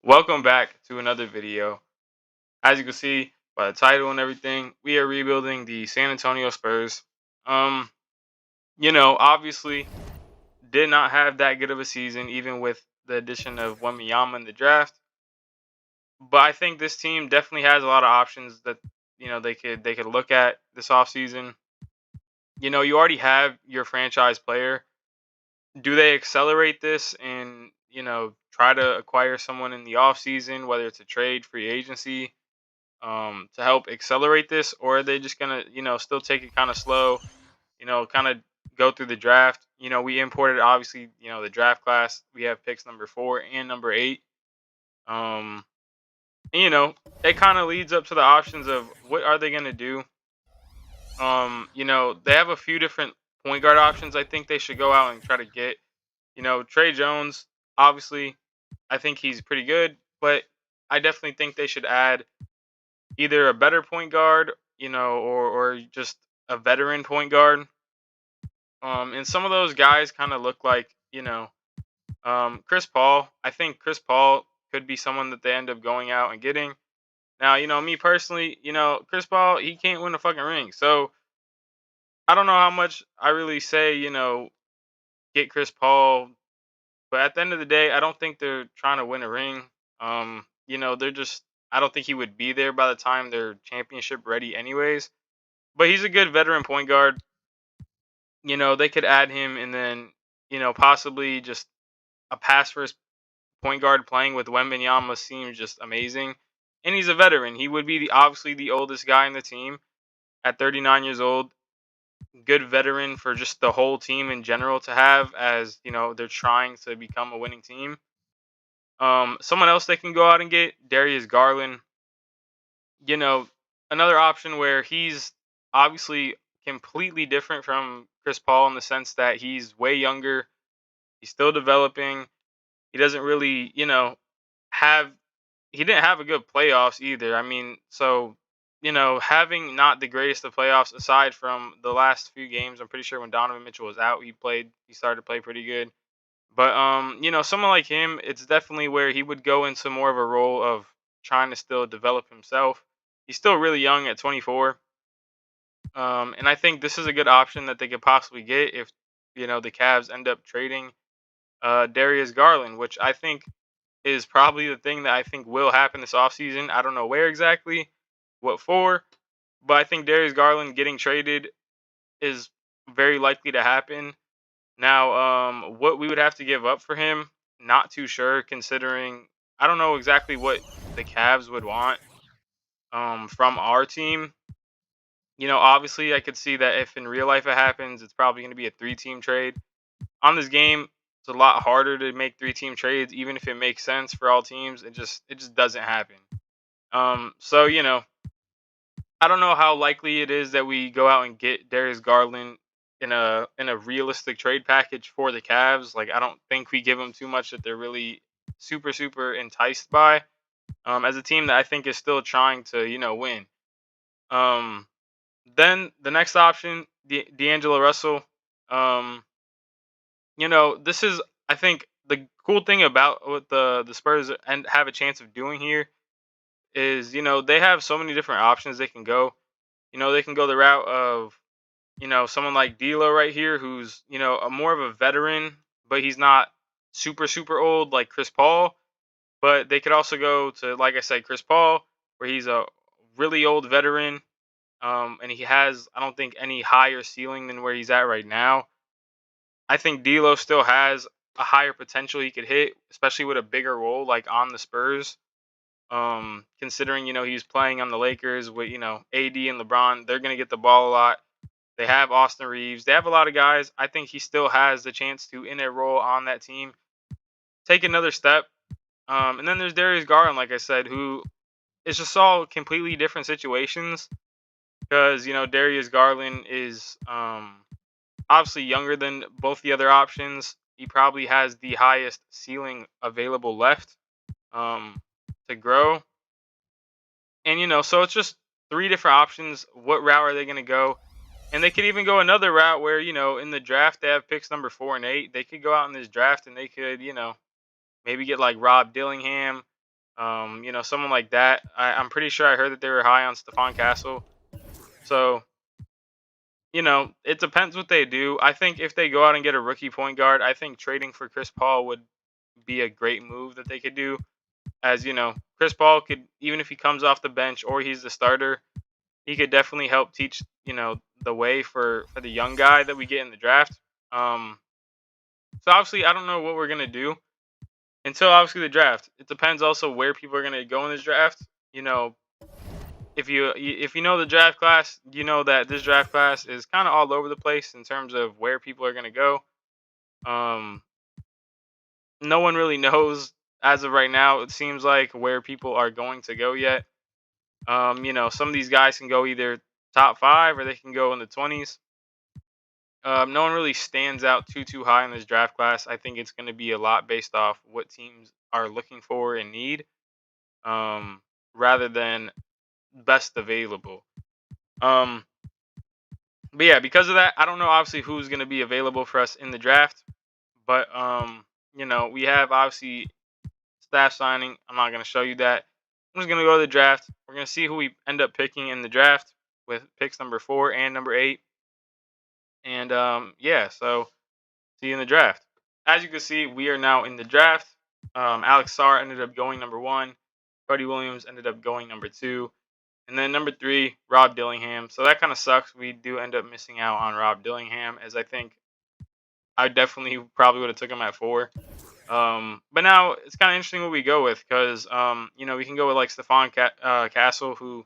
Welcome back to another video. As you can see by the title and everything, we are rebuilding the San Antonio Spurs. Um, obviously did not have that good of a season, even with the addition of Wembanyama in the draft. But I think this team definitely has a lot of options that they could look at this offseason. You already have your franchise player. Do they accelerate this and try to acquire someone in the offseason, whether it's a trade, free agency? To help accelerate this, or are they just gonna, still take it kind of slow, kind of go through the draft? We imported obviously, the draft class. We have picks number 4 and number 8. Um, and, it kind of leads up to the options of what are they gonna do. They have a few different point guard options. I think they should go out and try to get, Trey Jones. Obviously, I think he's pretty good, but I definitely think they should add either a better point guard, or just a veteran point guard. And some of those guys kind of look like, Chris Paul. I think Chris Paul could be someone that they end up going out and getting. Now, me personally, Chris Paul, he can't win a fucking ring. So I don't know how much I really say, get Chris Paul. But at the end of the day, I don't think they're trying to win a ring. They're just, I don't think he would be there by the time they're championship ready, anyways. But he's a good veteran point guard. They could add him and then, possibly just a pass first point guard playing with Wembanyama seems just amazing. And he's a veteran. He would be obviously the oldest guy in the team at 39 years old. Good veteran for just the whole team in general to have, as, they're trying to become a winning team. Someone else they can go out and get, Darius Garland. You know, Another option where he's obviously completely different from Chris Paul in the sense that he's way younger. He's still developing. He doesn't really, have he didn't have a good playoffs either. I mean, so having not the greatest of playoffs aside from the last few games, I'm pretty sure when Donovan Mitchell was out, he started to play pretty good. But someone like him, it's definitely where he would go into more of a role of trying to still develop himself. He's still really young at 24. And I think this is a good option that they could possibly get if the Cavs end up trading Darius Garland, which I think is probably the thing that I think will happen this offseason. I don't know where exactly, what for, but I think Darius Garland getting traded is very likely to happen. Now, what we would have to give up for him, not too sure, considering I don't know exactly what the Cavs would want from our team. Obviously, I could see that if in real life it happens, it's probably going to be a 3-team trade. On this game, it's a lot harder to make 3-team trades, even if it makes sense for all teams. It just doesn't happen. So I don't know how likely it is that we go out and get Darius Garland in a realistic trade package for the Cavs. Like, I don't think we give them too much that they're really super enticed by. As a team that I think is still trying to win. Um, then the next option, D'Angelo Russell. Um, this is, I think, the cool thing about what the Spurs and have a chance of doing here is they have so many different options they can go. They can go the route of someone like D'Lo right here, who's a more of a veteran, but he's not super old like Chris Paul. But they could also go to, like I said, Chris Paul, where he's a really old veteran, and he has, I don't think, any higher ceiling than where he's at right now. I think D'Lo still has a higher potential he could hit, especially with a bigger role like on the Spurs. Considering he's playing on the Lakers with AD and LeBron, they're gonna get the ball a lot. They have Austin Reeves. They have a lot of guys. I think he still has the chance to, in a role on that team, take another step. And then there's Darius Garland, like I said, who is just all completely different situations because Darius Garland is obviously younger than both the other options. He probably has the highest ceiling available left to grow. And so it's just 3 different options. What route are they going to go? And they could even go another route where in the draft they have picks number 4 and 8. They could go out in this draft and they could maybe get like Rob Dillingham. Someone like that. I'm pretty sure I heard that they were high on Stephon Castle. So, it depends what they do. I think if they go out and get a rookie point guard, I think trading for Chris Paul would be a great move that they could do. As Chris Paul could, even if he comes off the bench or he's the starter, he could definitely help teach, the way for the young guy that we get in the draft. Um, so obviously, I don't know what we're gonna do until obviously the draft. It depends also where people are gonna go in this draft. You know, if you know the draft class, you know that this draft class is kind of all over the place in terms of where people are gonna go. Um, no one really knows as of right now. It seems like where people are going to go yet. Some of these guys can go either top five or they can go in the 20s. No one really stands out too high in this draft class. I think it's going to be a lot based off what teams are looking for and need, um, rather than best available. Um, but yeah, because of that, I don't know obviously who's going to be available for us in the draft. But we have obviously staff signing. I'm not going to show you that. I'm just going to go to the draft. We're going to see who we end up picking in the draft with picks number 4 and number 8. And yeah, so see you in the draft. As you can see, we are now in the draft. Alex Sarr ended up going number 1. Cody Williams ended up going number 2. And then number 3, Rob Dillingham. So that kind of sucks. We do end up missing out on Rob Dillingham, as I think I definitely probably would have took him at 4. But now it's kind of interesting what we go with because, we can go with like Castle, who,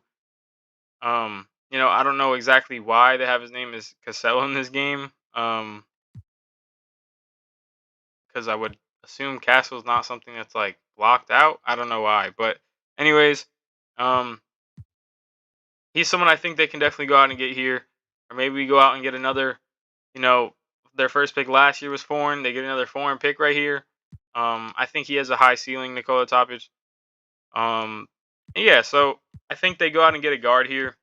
I don't know exactly why they have his name as Casello in this game. Because I would assume Castle is not something that's like blocked out. I don't know why, but anyways, um, he's someone I think they can definitely go out and get here, or maybe we go out and get another. You know, their first pick last year was foreign. They get another foreign pick right here. I think he has a high ceiling, Nikola Topic. Yeah, so I think they go out and get a guard here.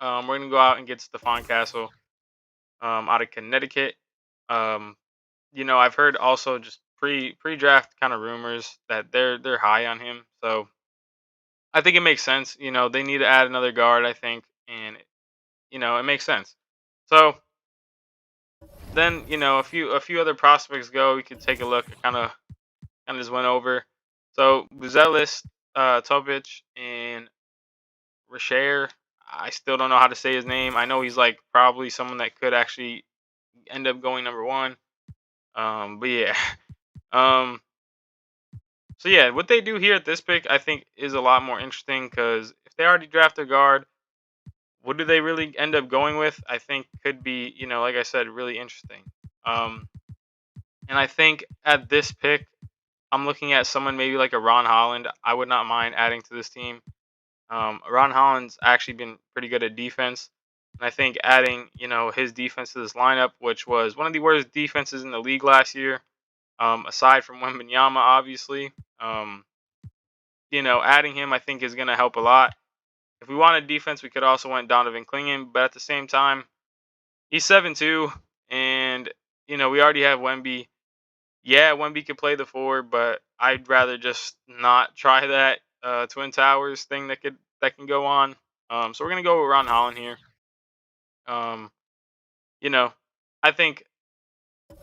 We're gonna go out and get Stephon Castle, out of Connecticut. Um, I've heard also just pre-draft kind of rumors that they're high on him. So I think it makes sense. They need to add another guard, I think, and it makes sense. So then, a few other prospects go. We could take a look. Kind of just went over. So Buzelis, Topic, and Rasher. I still don't know how to say his name. I know he's like probably someone that could actually end up going number 1. But yeah. Um, so yeah, what they do here at this pick, I think, is a lot more interesting because if they already draft a guard, what do they really end up going with? I think could be, like I said, really interesting. Um, and I think at this pick, I'm looking at someone maybe like a Ron Holland. I would not mind adding to this team. Ron Holland's actually been pretty good at defense. And I think adding, his defense to this lineup, which was one of the worst defenses in the league last year, aside from Wembanyama, obviously, um, adding him I think is going to help a lot. If we wanted defense, we could also want Donovan Clingan, but at the same time, he's 7'2", and we already have Wemby. Yeah, Wemby could play the 4, but I'd rather just not try that Twin Towers thing that can go on. So we're gonna go with Ron Holland here. Um, you know, I think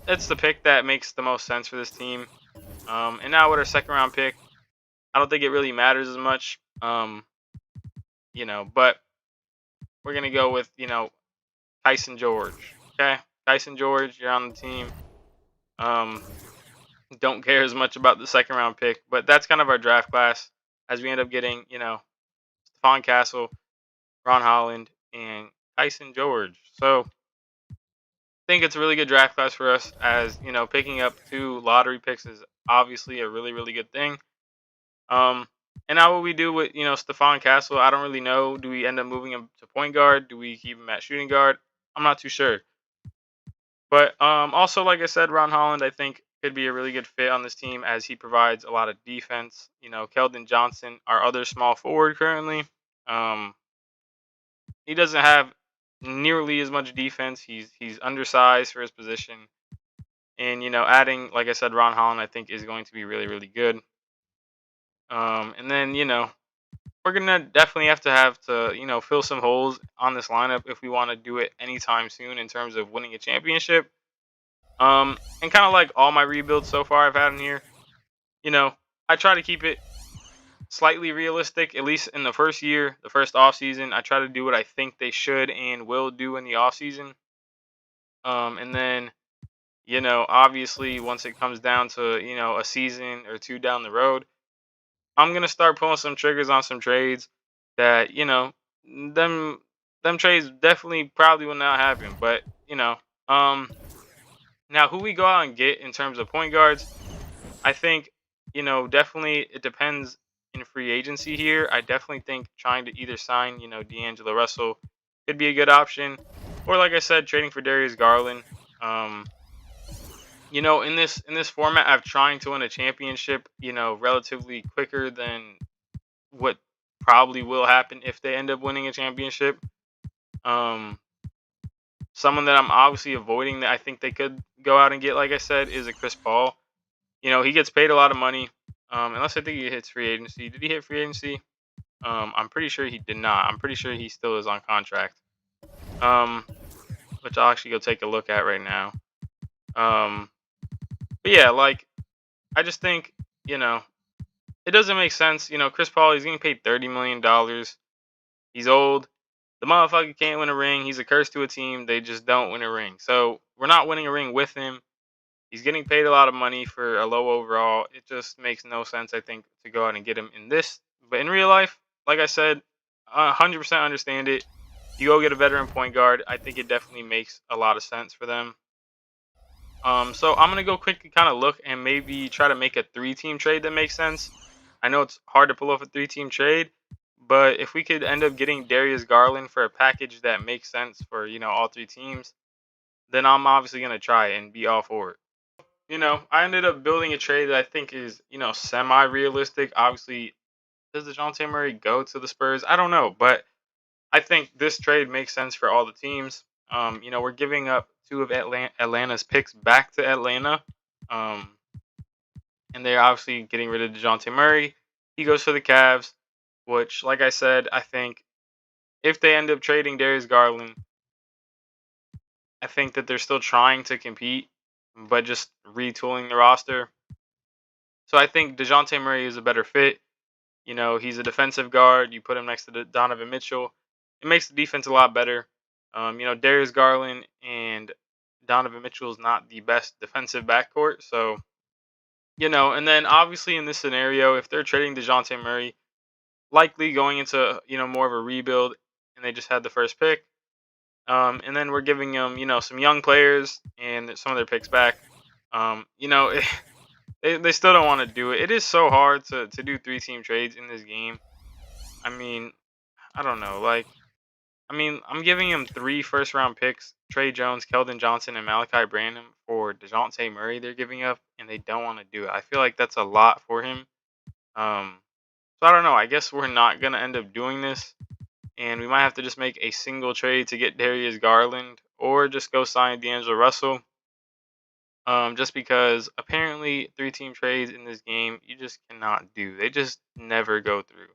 it's the pick that makes the most sense for this team. And now with our second round pick, I don't think it really matters as much. But we're gonna go with Tyson George. Okay, Tyson George, you're on the team. Um, don't care as much about the second round pick, but that's kind of our draft class as we end up getting Stephon Castle, Ron Holland, and Tyson George. So I think it's a really good draft class for us. As picking up 2 lottery picks is obviously a really really good thing. Um, and now what we do with Stephon Castle, I don't really know. Do we end up moving him to point guard? Do we keep him at shooting guard? I'm not too sure. But also, like I said, Ron Holland, I think, could be a really good fit on this team as he provides a lot of defense. Keldon Johnson, our other small forward currently, um, he doesn't have nearly as much defense. He's undersized for his position, and adding, like I said, Ron Holland, I think, is going to be really really good. And then we're gonna definitely have to fill some holes on this lineup if we want to do it anytime soon in terms of winning a championship. And kind of like all my rebuilds so far I've had in here, you know, I try to keep it slightly realistic, at least in the first year, the first off season. I try to do what I think they should and will do in the off season. And then obviously once it comes down to a season or two down the road, I'm gonna start pulling some triggers on some trades that them them trades definitely probably will not happen. But um, now who we go out and get in terms of point guards, I think definitely it depends in free agency here. I definitely think trying to either sign D'Angelo Russell could be a good option, or like I said, trading for Darius Garland. Um, in this format of trying to win a championship, relatively quicker than what probably will happen if they end up winning a championship. Um, Someone that I'm obviously avoiding that I think they could go out and get, like I said, is a Chris Paul. He gets paid a lot of money. Unless I think he hits free agency. Did he hit free agency? I'm pretty sure he did not. I'm pretty sure he still is on contract. Um, which I'll actually go take a look at right now. Um, but yeah, like I just think it doesn't make sense. Chris Paul, he's getting paid $30 million. He's old. The motherfucker can't win a ring. He's a curse to a team. They just don't win a ring. So we're not winning a ring with him. He's getting paid a lot of money for a low overall. It just makes no sense, I think, to go out and get him in this. But in real life, like I said, 100% understand it. You go get a veteran point guard. I think it definitely makes a lot of sense for them. So I'm gonna go quickly kind of look and maybe try to make a three-team trade that makes sense. I know it's hard to pull off a three-team trade, but if we could end up getting Darius Garland for a package that makes sense for all three teams, then I'm obviously gonna try and be all for it. I ended up building a trade that I think is semi-realistic. Obviously, does DeJounte Murray go to the Spurs? I don't know, but I think this trade makes sense for all the teams. We're giving up two of Atlanta's picks back to Atlanta. Um, and they're obviously getting rid of DeJounte Murray. He goes for the Cavs, which, like I said, I think if they end up trading Darius Garland, I think that they're still trying to compete, but just retooling the roster. So I think DeJounte Murray is a better fit. He's a defensive guard. You put him next to Donovan Mitchell. It makes the defense a lot better. Darius Garland and Donovan Mitchell is not the best defensive backcourt. So, and then obviously in this scenario, if they're trading DeJounte Murray, likely going into, more of a rebuild and they just had the first pick. And then we're giving them, some young players and some of their picks back. They still don't want to do it. It is so hard to do three-team trades in this game. I mean, I don't know. I'm giving him three first-round picks: Trey Jones, Keldon Johnson, and Malachi Branham for DeJounte Murray. They're giving up, and they don't want to do it. I feel like that's a lot for him. Um, so I don't know. I guess we're not gonna end up doing this, and we might have to just make a single trade to get Darius Garland, or just go sign D'Angelo Russell. Just because apparently three-team trades in this game you just cannot do. They just never go through.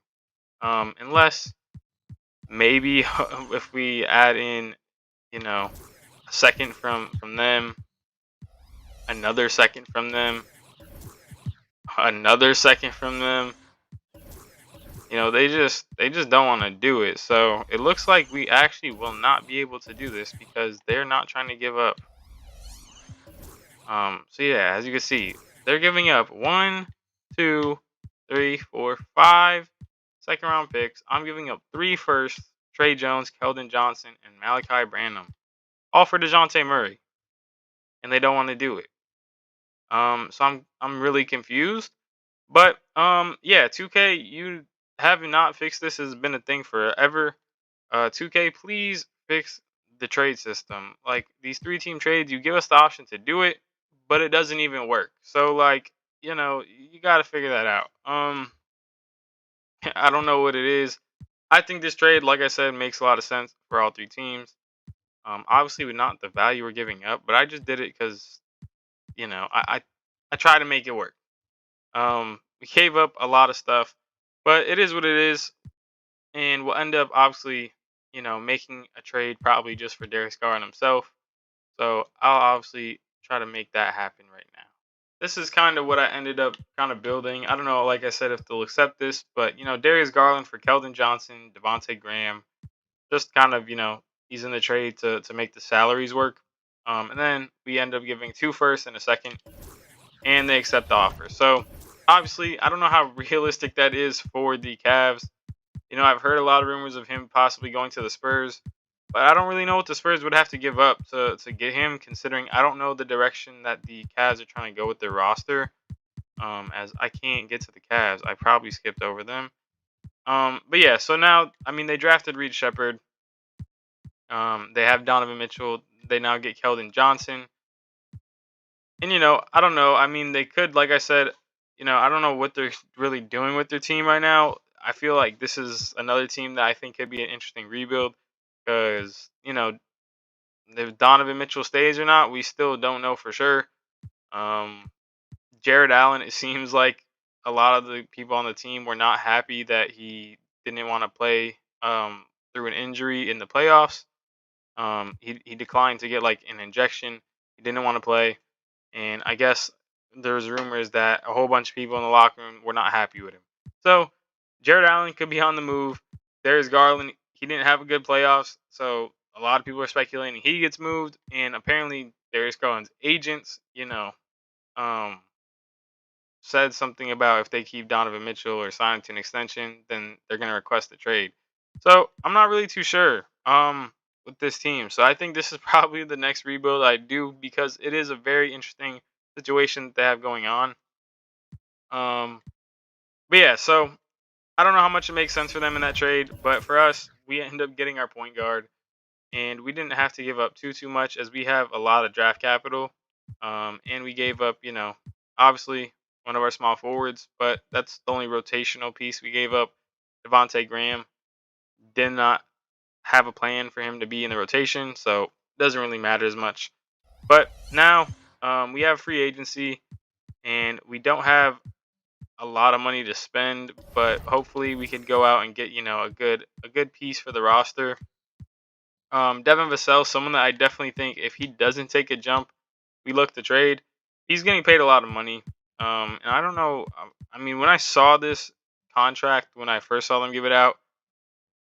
Unless maybe if we add in, a second from them, another second from them, another second from them. They just don't want to do it. So it looks like we actually will not be able to do this because they're not trying to give up. So yeah, as you can see, they're giving up 1, 2, 3, 4, 5 second round picks. I'm giving up 3 firsts: Trey Jones, Keldon Johnson, and Malachi Branham, all for DeJounte Murray, and they don't want to do it. So I'm really confused. But yeah, 2K, you have not fixed this. Has been a thing forever. 2K, please fix the trade system. Like these three-team trades, you give us the option to do it, but it doesn't even work. So like, you got to figure that out. I don't know what it is. I think this trade, like I said, makes a lot of sense for all three teams. Obviously, with not the value we're giving up, but I just did it because I try to make it work. we gave up a lot of stuff, but it is what it is, and we'll end up obviously, making a trade probably just for Darius Garland himself. So I'll obviously try to make that happen right now. This is kind of what I ended up kind of building. I don't know, like I said, if they'll accept this, but Darius Garland for Keldon Johnson, Devontae Graham, just kind of he's in the trade to make the salaries work. And then we end up giving two firsts and a second, and they accept the offer. So obviously, I don't know how realistic that is for the Cavs. I've heard a lot of rumors of him possibly going to the Spurs, but I don't really know what the Spurs would have to give up to get him, considering I don't know the direction that the Cavs are trying to go with their roster. As I can't get to the Cavs, I probably skipped over them. But yeah, so now, I mean, they drafted Reed Shepard. They have Donovan Mitchell. They now get Keldon Johnson. And I don't know. I mean, they could, like I said, I don't know what they're really doing with their team right now. I feel like this is another team that I think could be an interesting rebuild because if Donovan Mitchell stays or not, we still don't know for sure. Um, Jared Allen, it seems like a lot of the people on the team were not happy that he didn't want to play through an injury in the playoffs. He declined to get like an injection. He didn't want to play, and I guess there's rumors that a whole bunch of people in the locker room were not happy with him. So Jared Allen could be on the move. There's Garland. He didn't have a good playoffs, so a lot of people are speculating he gets moved. And apparently, Darius Garland's agents, um, said something about if they keep Donovan Mitchell or sign him to an extension, then they're going to request a trade. So I'm not really too sure with this team. So I think this is probably the next rebuild I do because it is a very interesting situation that they have going on. Um, but yeah, so I don't know how much it makes sense for them in that trade, but for us, we end up getting our point guard, and we didn't have to give up too much as we have a lot of draft capital. And we gave up, obviously one of our small forwards, but that's the only rotational piece we gave up. Devontae Graham did not have a plan for him to be in the rotation, so it doesn't really matter as much. But now we have free agency, and we don't have a lot of money to spend, but hopefully we could go out and get a good piece for the roster. Devin Vassell, someone that I definitely think if he doesn't take a jump, we look to trade. He's getting paid a lot of money. And I don't know. I mean, when I saw this contract, when I first saw them give it out,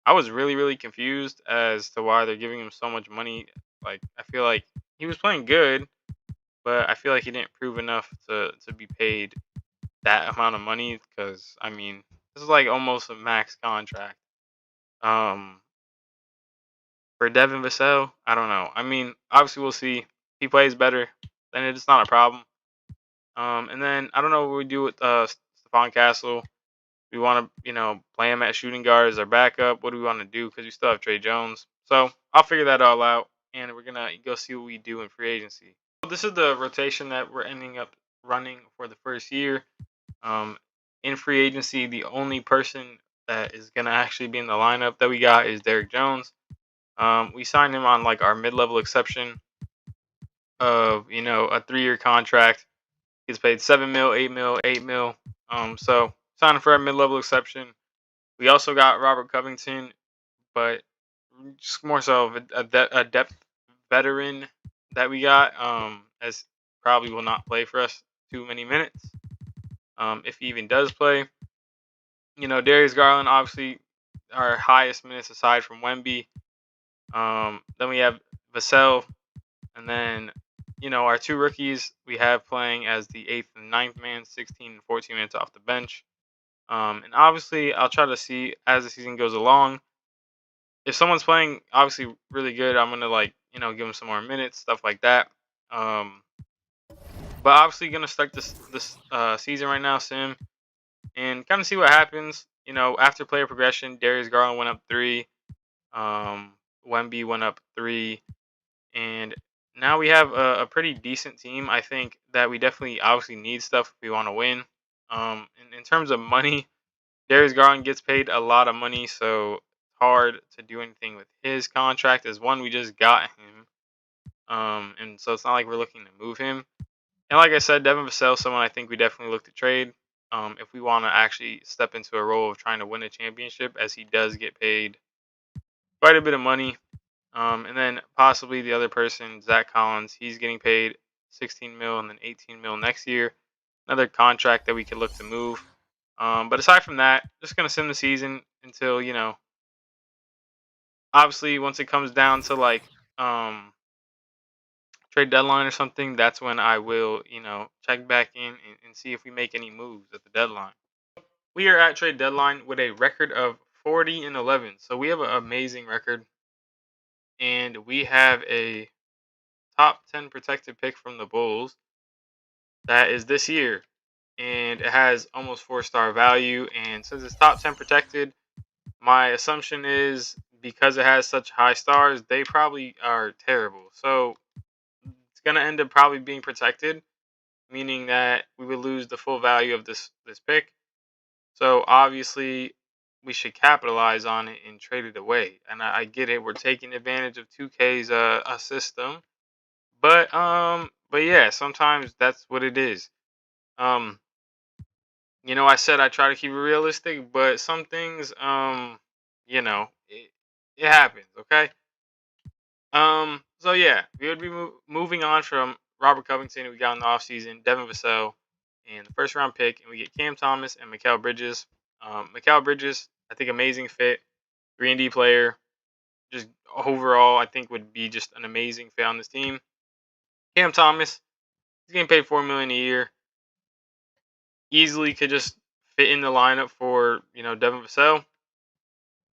I was really, really confused as to why they're giving him so much money. Like, I feel like he was playing good, but I feel like he didn't prove enough to be paid that amount of money. Because I mean, this is like almost a max contract. Um, For Devin Vassell, I don't know. I mean, obviously we'll see. If he plays better, then it's not a problem. And then I don't know what we do with Stephon Castle. We want to, play him at shooting guard as our backup. What do we want to do? Because we still have Trey Jones. So I'll figure that all out, and we're gonna go see what we do in free agency. So this is the rotation that we're ending up running for the first year. Um, in free agency, the only person that is gonna actually be in the lineup that we got is Derrick Jones. We signed him on like our mid-level exception of a 3-year contract. He's paid 7 mil, 8 mil, 8 mil. So signed him for our mid-level exception. We also got Robert Covington, but just more so of a depth veteran that we got. As probably will not play for us too many minutes. If he even does play, Darius Garland obviously our highest minutes aside from Wemby. Then we have Vassell, and then our two rookies we have playing as the 8th and ninth man, 16 and 14 minutes off the bench. And obviously, I'll try to see as the season goes along. If someone's playing obviously really good, I'm gonna give them some more minutes, stuff like that. Um, but obviously, gonna start this season right now, Sim, and kind of see what happens. After player progression, Darius Garland went up 3. Um, Wemby went up 3. And now we have a pretty decent team. I think that we definitely obviously need stuff if we want to win. In terms of money, Darius Garland gets paid a lot of money, so it's hard to do anything with his contract. As one, we just got him, and so it's not like we're looking to move him. And like I said, Devin Vassell, someone I think we definitely look to trade. if we want to actually step into a role of trying to win a championship, as he does get paid quite a bit of money. And then possibly the other person, Zach Collins, he's getting paid 16 mil and then 18 mil next year. Another contract that we could look to move. But aside from that, just gonna sim the season until obviously once it comes down to like trade deadline or something, that's when I will check back in and see if we make any moves at the deadline. We are at trade deadline with a record of 40-11, so we have an amazing record, and we have a top 10 protected pick from the Bulls that is this year, and it has almost 4-star value. And since it's top 10 protected, my assumption is because it has such high stars, they probably are terrible. So it's gonna end up probably being protected, meaning that we would lose the full value of this pick. So obviously, we should capitalize on it and trade it away. And I get it; we're taking advantage of 2K's a system, but yeah, sometimes that's what it is. Um, I said I try to keep it realistic, but some things, it happens. Okay. So yeah, we would be moving on from Robert Covington, who we got in the offseason, Devin Vassell, and the first round pick, and we get Cam Thomas and Mikal Bridges. Mikal Bridges, I think amazing fit, 3-and-D player. Just overall, I think would be just an amazing fit on this team. Cam Thomas, he's getting paid $4 million a year. Easily could just fit in the lineup for Devin Vassell,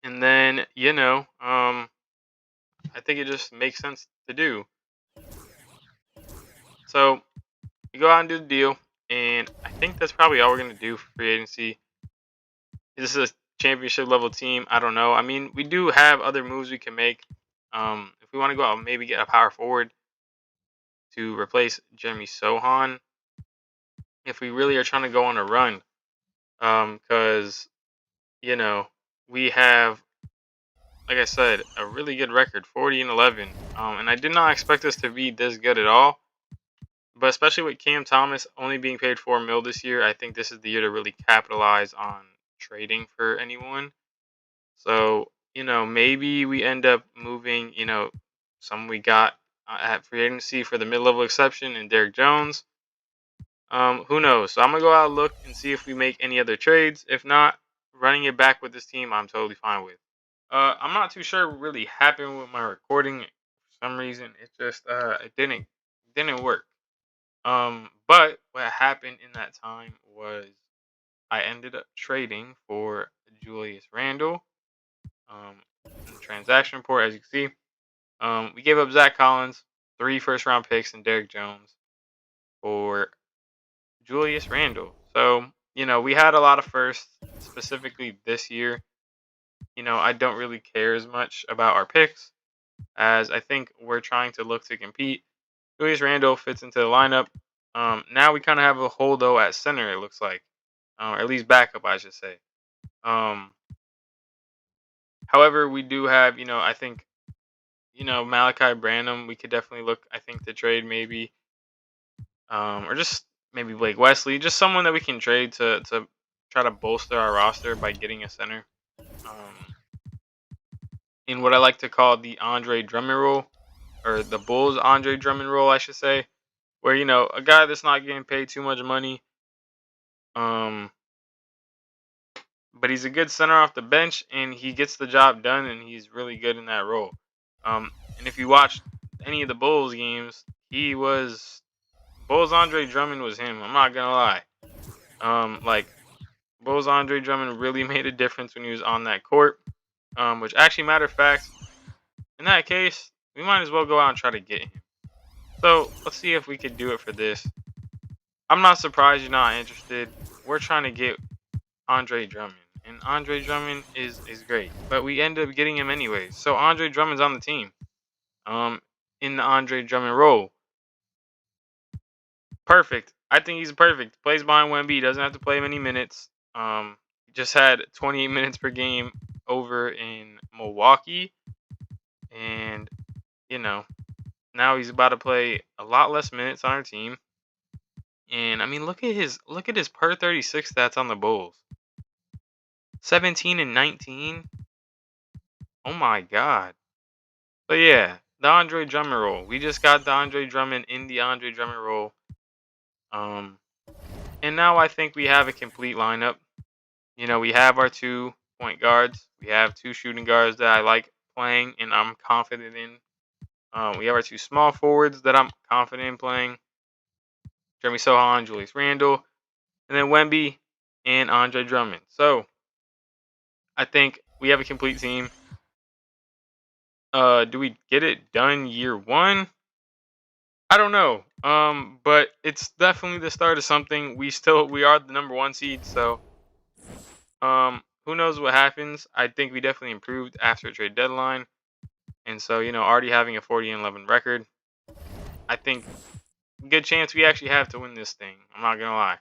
and then I think it just makes sense to do. So you go out and do the deal, and I think that's probably all we're gonna do for free agency. This is a championship level team. I don't know. I mean, we do have other moves we can make. If we want to go out and maybe get a power forward to replace Jeremy Sohan, if we really are trying to go on a run, because we have, like I said, a really good record, 40-11, and I did not expect us to be this good at all. But especially with Cam Thomas only being paid $4 million this year, I think this is the year to really capitalize on trading for anyone. So maybe we end up moving some we got at free agency for the mid-level exception and Derek Jones. Who knows? So I'm gonna go out and look and see if we make any other trades. If not, running it back with this team, I'm totally fine with. I'm not too sure what really happened with my recording. For some reason, it just it didn't work. But what happened in that time was I ended up trading for Julius Randle. In the transaction report, as you can see, we gave up Zach Collins, 3 first-round picks, and Derek Jones for Julius Randle. So we had a lot of firsts, specifically this year. I don't really care as much about our picks, as I think we're trying to look to compete. Julius Randle fits into the lineup. Now we kind of have a hole though at center. It looks like, or at least backup, I should say. Um, However, we do have, I think, Malachi Branham. We could definitely look, I think, to trade maybe, or just maybe Blake Wesley, just someone that we can trade to try to bolster our roster by getting a center. In what I like to call the Andre Drummond role, or the Bulls Andre Drummond role, I should say, where a guy that's not getting paid too much money, um, but he's a good center off the bench and he gets the job done and he's really good in that role. And if you watch any of the Bulls games, he was Bulls Andre Drummond was him. I'm not gonna lie. Like Bulls Andre Drummond really made a difference when he was on that court. Which actually, matter of fact, in that case, we might as well go out and try to get him. So let's see if we could do it for this. I'm not surprised you're not interested. We're trying to get Andre Drummond, and Andre Drummond is great, but we end up getting him anyways. So Andre Drummond's on the team. In the Andre Drummond role, perfect. I think he's perfect. Plays behind Wemby. Doesn't have to play many minutes. Just had 28 minutes per game over in Milwaukee, and now he's about to play a lot less minutes on our team. And I mean, look at his per 36 stats on the Bulls. 17 and 19. Oh my god. But yeah, the Andre Drummond role. We just got the Andre Drummond in the Andre Drummond role. Um, and now I think we have a complete lineup. We have our 2 point guards. We have 2 shooting guards that I like playing and I'm confident in. We have our 2 small forwards that I'm confident in playing. Jeremy Sohan, Julius Randle, and then Wemby and Andre Drummond. So I think we have a complete team. Do we get it done year one? I don't know. But it's definitely the start of something. We are the number 1 seed, so who knows what happens? I think we definitely improved after trade deadline, and so already having a 40-11 record, I think good chance we actually have to win this thing. I'm not gonna lie.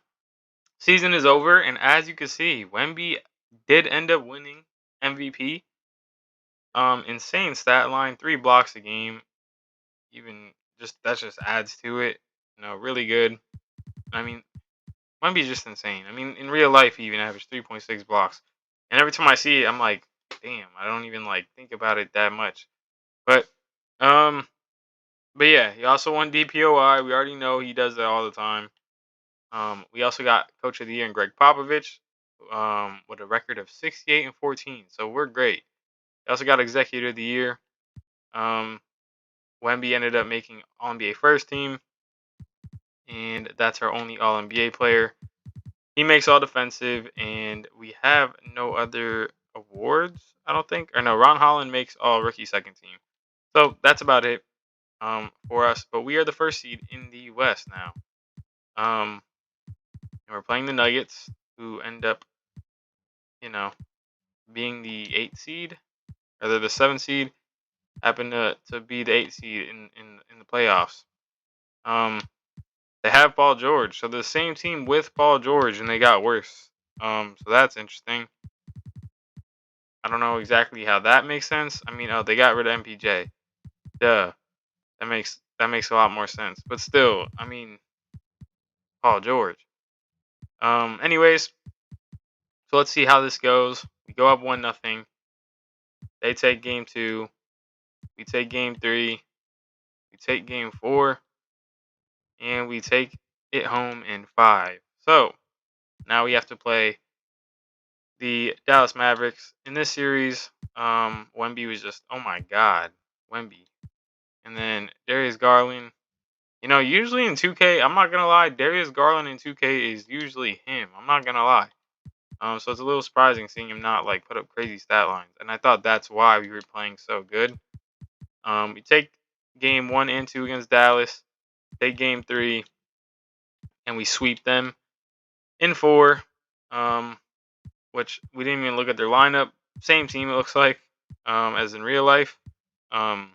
Season is over, and as you can see, Wemby did end up winning MVP. Insane stat line, 3 blocks a game. Even just that just adds to it. Really good. I mean, Wemby's just insane. I mean, in real life, he even averaged 3.6 blocks. And every time I see it, I'm like, damn, I don't even like think about it that much. But, um, but yeah, he also won DPOI. We already know he does that all the time. We also got Coach of the Year in Greg Popovich, with a record of 68 and 14. So we're great. We also got Executive of the Year. Um, Wemby ended up making All NBA first team, and that's our only All NBA player. He makes all defensive, and we have no other awards, I don't think. Or no, Ron Holland makes all rookie second team. So that's about it for us. But we are the 1st seed in the West now. And we're playing the Nuggets, who end up, you know, being the 8th seed, or they're the 7th seed, happen to be the 8th seed in the playoffs. They have Paul George, so the same team with Paul George, and they got worse. So that's interesting. I don't know exactly how that makes sense. I mean, they got rid of MPJ. Duh. That makes a lot more sense. But still, I mean, Paul George. Anyways, so let's see how this goes. We go up 1-0. They take game 2. We take game 3. We take game 4. And we take it home in 5. So now we have to play the Dallas Mavericks. In this series, Wemby was just, oh my god, Wemby. And then Darius Garland. Usually in 2K, I'm not gonna lie, Darius Garland in 2K is usually him. I'm not gonna lie. So it's a little surprising seeing him not like put up crazy stat lines, and I thought that's why we were playing so good. We take game 1 and 2 against Dallas, take game 3, and we sweep them in 4. Which we didn't even look at their lineup. Same team it looks like, as in real life. And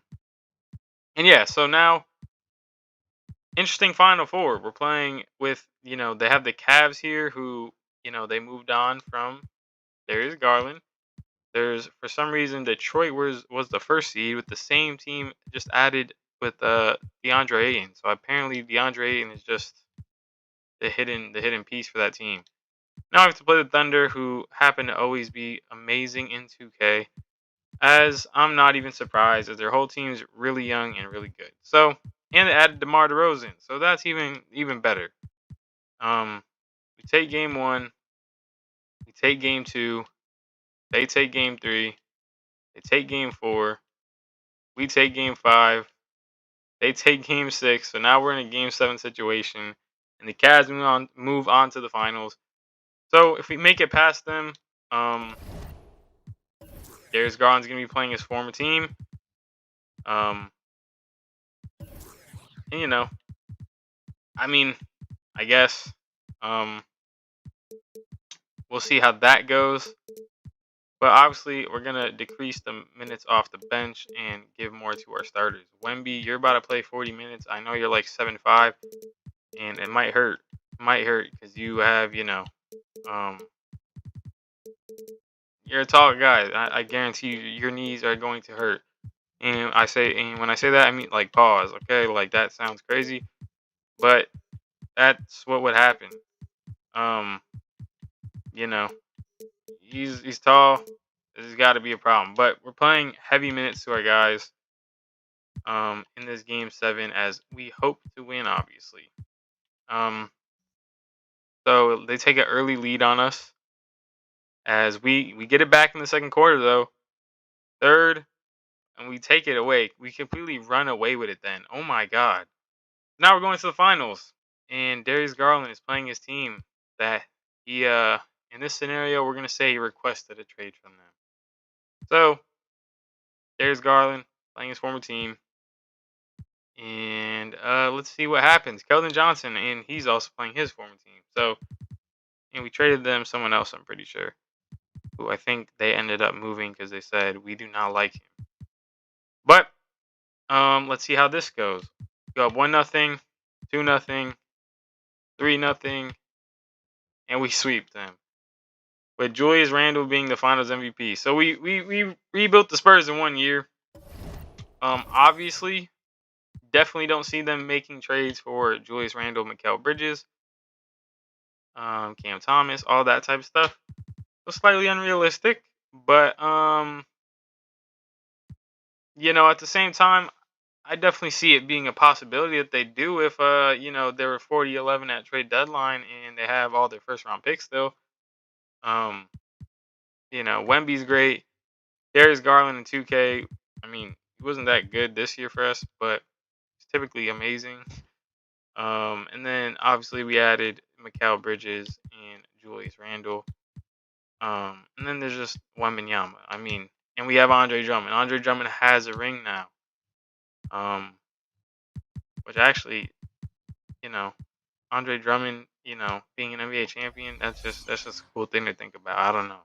yeah, so now interesting Final Four. We're playing with, they have the Cavs here who, they moved on from Darius Garland. There's, for some reason, Detroit was the 1st seed with the same team just added with DeAndre Ayton. So apparently DeAndre Ayton is just the hidden piece for that team. Now I have to play the Thunder, who happen to always be amazing in 2K. As I'm not even surprised, as their whole team's really young and really good. So, and they added DeMar DeRozan, so that's even better. We take game 1, we take game 2, they take game 3, they take game 4, we take game 5, they take game 6. So now we're in a game 7 situation, and the Cavs move on to the finals. So if we make it past them, Darius Garland's gonna be playing his former team. And I mean, I guess we'll see how that goes. But obviously, we're gonna decrease the minutes off the bench and give more to our starters. Wemby, you're about to play 40 minutes. I know you're like 7'5", and it might hurt. It might hurt because you have, you're a tall guy. I guarantee you, your knees are going to hurt. And when I say that, I mean like pause. Okay, like that sounds crazy, but That's what would happen. Um, you know, he's tall. This has got to be a problem. But we're playing heavy minutes to our guys in this game 7 as we hope to win, obviously. Um, so they take an early lead on us as we get it back in the second quarter though. Third, and we take it away. We completely run away with it then. Oh my god. Now we're going to the finals. And Darius Garland is playing his team that he in this scenario we're gonna say he requested a trade from them. So Darius Garland playing his former team. And let's see what happens. Keldon Johnson, and he's also playing his former team. So, and we traded them someone else, I'm pretty sure, who I think they ended up moving because they said we do not like him. But let's see how this goes. Go up 1-0, 2-0, 3-0, and we sweep them. With Julius Randle being the Finals MVP. So we rebuilt the Spurs in 1 year. Obviously, definitely don't see them making trades for Julius Randle, Mikal Bridges, Cam Thomas, all that type of stuff. So slightly unrealistic, but at the same time, I definitely see it being a possibility that they do if they were 40-11 at trade deadline and they have all their first round picks still. Um, Wemby's great. Darius Garland in 2K. I mean, he wasn't that good this year for us, but he's typically amazing. And then obviously we added Mikal Bridges and Julius Randle. And then there's just Wembanyama. I mean, and we have Andre Drummond. Andre Drummond has a ring now. Which actually, you know, Andre Drummond, being an NBA champion, that's just a cool thing to think about. I don't know.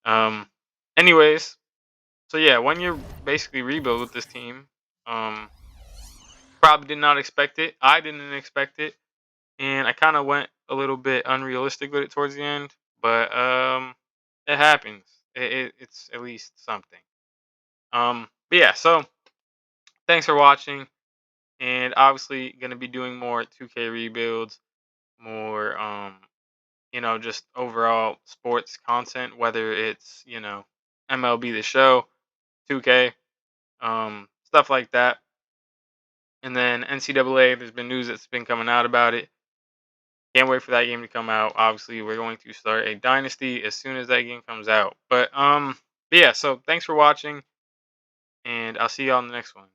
Um, anyways, so yeah, 1 year basically rebuild with this team. Um, Probably did not expect it. I didn't expect it, and I kind of went a little bit unrealistic with it towards the end. But it happens. It's at least something. But yeah. So thanks for watching, and obviously gonna be doing more 2K rebuilds, more just overall sports content, whether it's MLB the Show, 2K, stuff like that. And then NCAA, there's been news that's been coming out about it. Can't wait for that game to come out. Obviously, we're going to start a dynasty as soon as that game comes out. But yeah, so thanks for watching, and I'll see you on the next one.